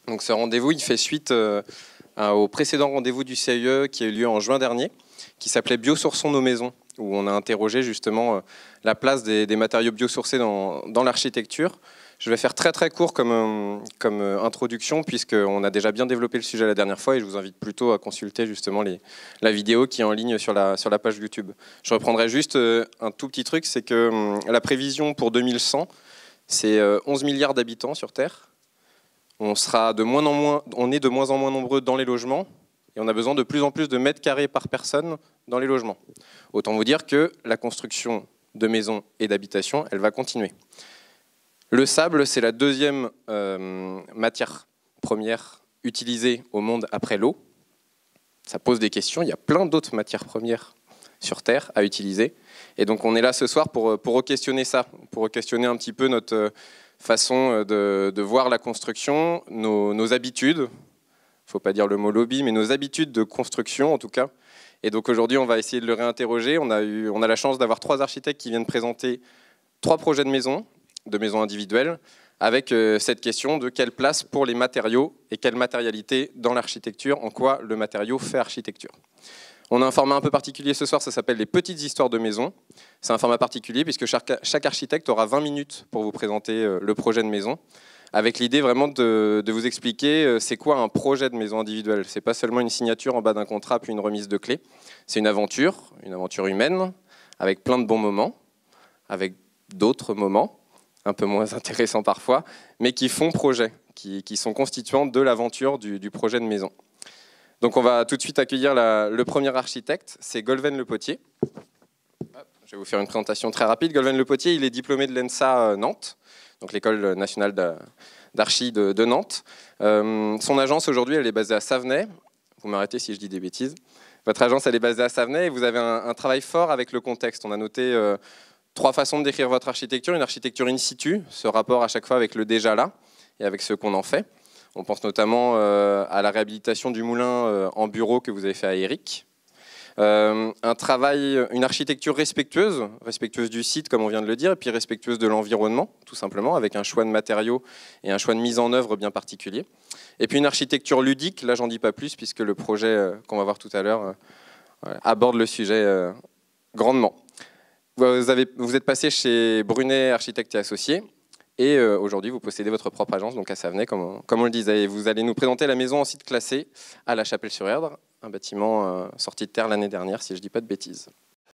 Donc ce rendez-vous, il fait suite au précédent rendez-vous du CIE qui a eu lieu en juin dernier, qui s'appelait Biosourçons nos maisons, où on a interrogé justement la place des matériaux biosourcés dans l'architecture. Je vais faire très très court comme introduction, puisqu'on a déjà bien développé le sujet la dernière fois, et je vous invite plutôt à consulter justement la vidéo qui est en ligne sur la page YouTube. Je reprendrai juste un tout petit truc, c'est que la prévision pour 2100, c'est 11 milliards d'habitants sur Terre. On est de moins en moins nombreux dans les logements, et on a besoin de plus en plus de mètres carrés par personne dans les logements. Autant vous dire que la construction de maisons et d'habitations, elle va continuer. Le sable, c'est la deuxième matière première utilisée au monde après l'eau. Ça pose des questions, il y a plein d'autres matières premières sur Terre à utiliser. Et donc on est là ce soir pour re-questionner ça, pour re-questionner un petit peu notre façon de voir la construction, nos habitudes, il ne faut pas dire le mot lobby, mais nos habitudes de construction en tout cas. Et donc aujourd'hui on va essayer de le réinterroger. On a la chance d'avoir 3 architectes qui viennent présenter 3 projets de maisons individuelles, avec cette question de quelle place pour les matériaux et quelle matérialité dans l'architecture, en quoi le matériau fait architecture. On a un format un peu particulier ce soir, ça s'appelle les petites histoires de maison. C'est un format particulier puisque chaque architecte aura 20 minutes pour vous présenter le projet de maison, avec l'idée vraiment de vous expliquer c'est quoi un projet de maison individuelle. C'est pas seulement une signature en bas d'un contrat puis une remise de clé. C'est une aventure humaine, avec plein de bons moments, avec d'autres moments, un peu moins intéressants parfois, mais qui font projet, qui sont constituants de l'aventure du projet de maison. Donc on va tout de suite accueillir le premier architecte, c'est Golven Le Potier. Je vais vous faire une présentation très rapide. Golven Le Potier, il est diplômé de l'ENSA Nantes, donc l'École nationale d'archi de Nantes. Son agence aujourd'hui, elle est basée à Savenay. Vous m'arrêtez si je dis des bêtises. Votre agence, elle est basée à Savenay et vous avez un travail fort avec le contexte. On a noté 3 façons de décrire votre architecture. Une architecture in situ, ce rapport à chaque fois avec le déjà là et avec ce qu'on en fait. On pense notamment à la réhabilitation du moulin en bureau que vous avez fait à Eric. Une architecture respectueuse du site, comme on vient de le dire, et puis respectueuse de l'environnement, tout simplement, avec un choix de matériaux et un choix de mise en œuvre bien particulier. Et puis une architecture ludique, là j'en dis pas plus, puisque le projet qu'on va voir tout à l'heure aborde le sujet grandement. Vous êtes passé chez Brunet Architectes et Associés. Et aujourd'hui, vous possédez votre propre agence, donc à Savenay, comme on le disait. Et vous allez nous présenter la maison en site classé à La Chapelle-sur-Erdre, un bâtiment sorti de terre l'année dernière, si je ne dis pas de bêtises.